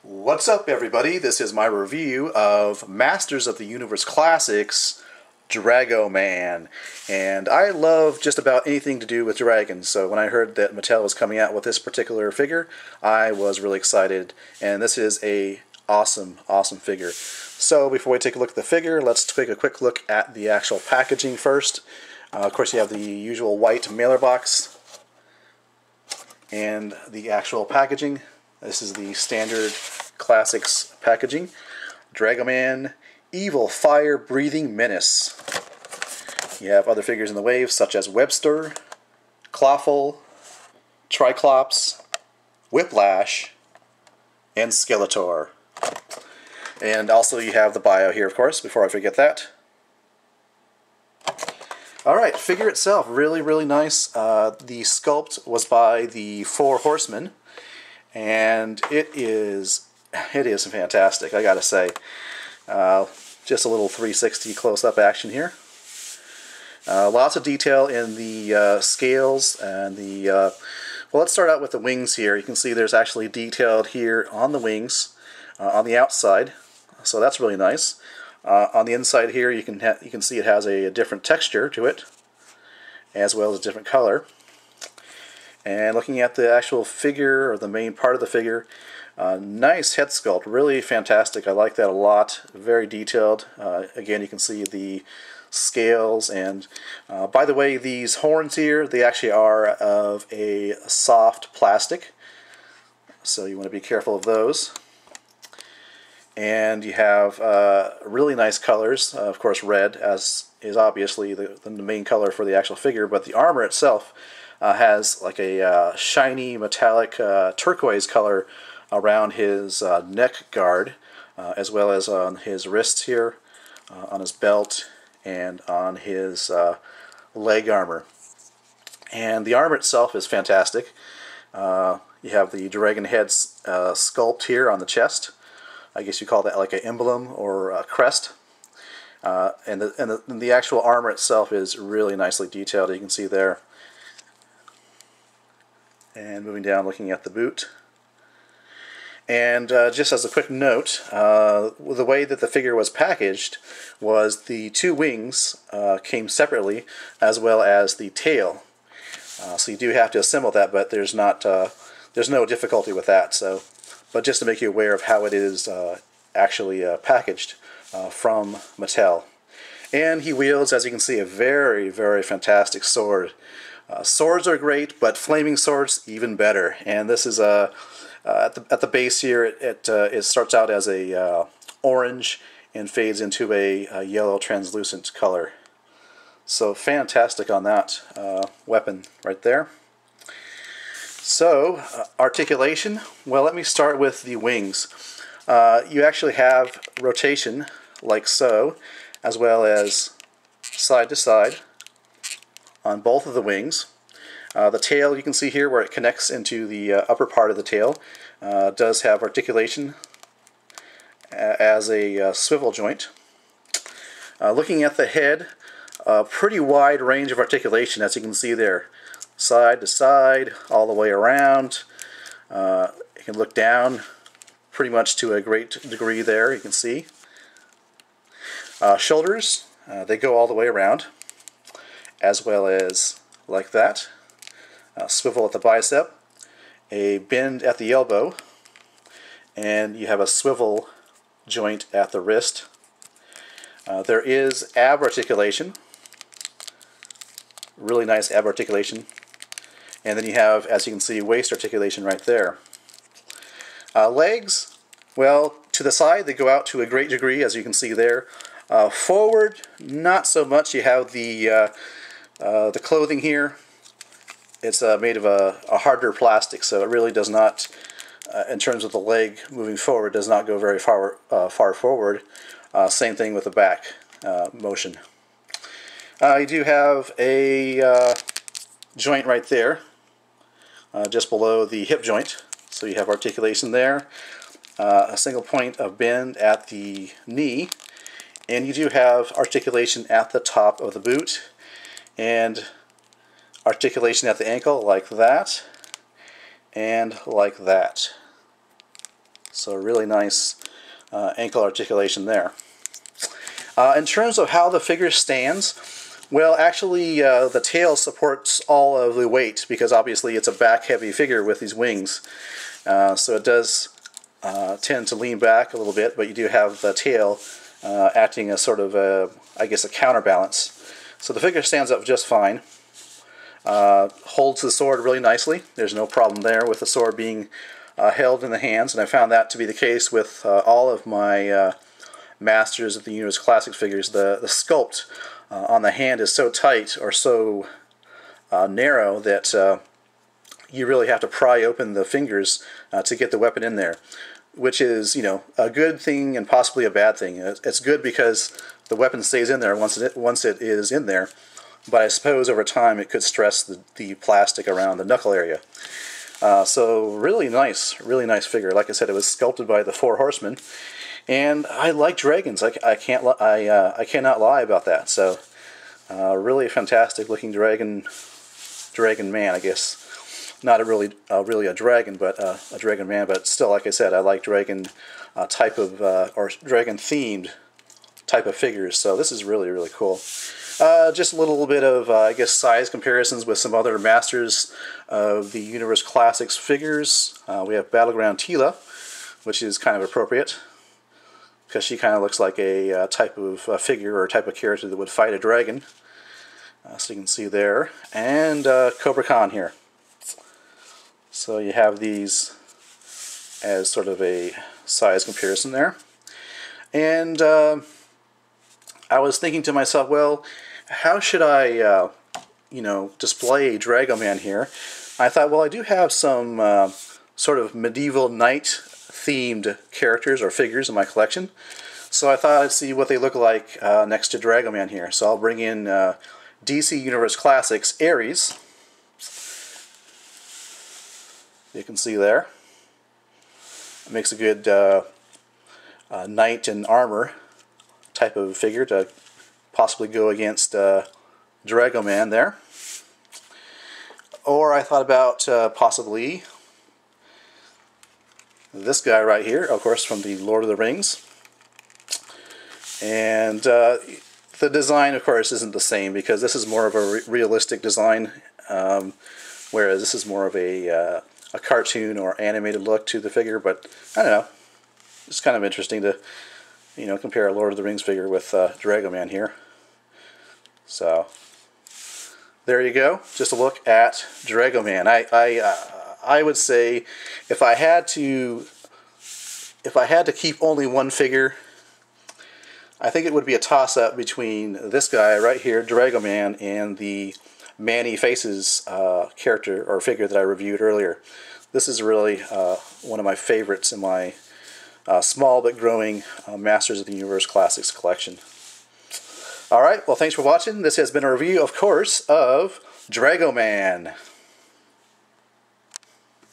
What's up, everybody? This is my review of Masters of the Universe Classics Draego-Man. And I love just about anything to do with dragons, so when I heard that Mattel was coming out with this particular figure, I was really excited. And this is a awesome figure. So before we take a look at the figure, let's take a quick look at the actual packaging first. Of course, you have the usual white mailer box and the actual packaging. This is the standard classics packaging. Draego-Man, evil fire-breathing menace. You have other figures in the wave such as Webster, Clawful, Triclops, Whiplash, and Skeletor. And also you have the bio here, of course, before I forget that. Alright, figure itself, really nice. The sculpt was by the Four Horsemen, and it is fantastic, I gotta say. Just a little 360 close-up action here. Lots of detail in the scales and the... well, let's start out with the wings here. You can see there's actually detailed here on the wings, on the outside, so that's really nice. On the inside here, you can see it has a different texture to it, as well as a different color. And looking at the actual figure, or the main part of the figure, nice head sculpt, really fantastic. I like that a lot. Very detailed. Again, you can see the scales, and by the way, these horns here, they actually are of a soft plastic, so you want to be careful of those. And you have really nice colors. Of course, red as is obviously the main color for the actual figure, but the armor itself has like a shiny metallic turquoise color around his neck guard, as well as on his wrists here, on his belt, and on his leg armor. And the armor itself is fantastic. You have the dragon head sculpt here on the chest. I guess you call that like an emblem or a crest. And the actual armor itself is really nicely detailed, you can see there. And moving down, looking at the boot. And just as a quick note, the way that the figure was packaged was the two wings came separately, as well as the tail. So you do have to assemble that, but there's no difficulty with that. So, but just to make you aware of how it is actually packaged from Mattel. And he wields, as you can see, a very fantastic sword. Swords are great, but flaming swords even better. And this is at the base here. It starts out as a orange and fades into a yellow translucent color. So fantastic on that weapon right there. So articulation. Well, let me start with the wings. You actually have rotation like so, as well as side to side on both of the wings. The tail, you can see here where it connects into the upper part of the tail, does have articulation as a swivel joint. Looking at the head, a pretty wide range of articulation, as you can see there. Side to side, all the way around. You can look down pretty much to a great degree there, you can see. Shoulders, they go all the way around, as well as like that. Swivel at the bicep, a bend at the elbow, and you have a swivel joint at the wrist. There is ab articulation, really nice ab articulation, and then you have, as you can see, waist articulation right there. Legs, well, to the side they go out to a great degree, as you can see there. Forward, not so much. You have the clothing here. It's made of a harder plastic, so it really does not, in terms of the leg moving forward, does not go very far forward. Same thing with the back motion. You do have a joint right there, just below the hip joint, so you have articulation there. A single point of bend at the knee, and you do have articulation at the top of the boot, and articulation at the ankle like that, and like that. So really nice ankle articulation there. In terms of how the figure stands, well, actually the tail supports all of the weight because obviously it's a back-heavy figure with these wings. So it does tend to lean back a little bit, but you do have the tail acting as sort of I guess a counterbalance. So the figure stands up just fine. Holds the sword really nicely. There's no problem there with the sword being held in the hands, and I found that to be the case with all of my Masters of the Universe Classics figures. The sculpt on the hand is so tight or so narrow that you really have to pry open the fingers to get the weapon in there, which is, you know, a good thing and possibly a bad thing. It's good because the weapon stays in there once it is in there, but I suppose over time it could stress the plastic around the knuckle area. So really nice figure. Like I said, it was sculpted by the Four Horsemen, and I like dragons. I cannot lie about that. So really fantastic looking dragon man, I guess. Not really a dragon, but a dragon man. But still, like I said, I like dragon type of or dragon themed type of figures. So this is really cool. Just a little bit of I guess size comparisons with some other Masters of the Universe Classics figures. We have Battleground Teela, which is kind of appropriate because she kind of looks like a type of figure or type of character that would fight a dragon. So you can see there, and Cobra Khan here. So you have these as sort of a size comparison there. And I was thinking to myself, well, how should I, you know, display Draego-Man here? I thought, well, I do have some sort of medieval knight-themed characters or figures in my collection. So I thought I'd see what they look like next to Draego-Man here. So I'll bring in DC Universe Classics Ares. You can see there. It makes a good knight in armor type of figure to possibly go against Draego-Man there. Or I thought about possibly this guy right here, of course, from the Lord of the Rings. And the design, of course, isn't the same because this is more of a realistic design, whereas this is more of a cartoon or animated look to the figure. But I don't know, it's kind of interesting to, you know, compare a Lord of the Rings figure with Draego-Man here. So there you go, just a look at Draego-Man. I would say if I had to keep only one figure, I think it would be a toss-up between this guy right here, Draego-Man, and the Manny Faces character or figure that I reviewed earlier. This is really one of my favorites in my small but growing Masters of the Universe Classics collection. Alright, well, thanks for watching. This has been a review, of course, of Draego-Man.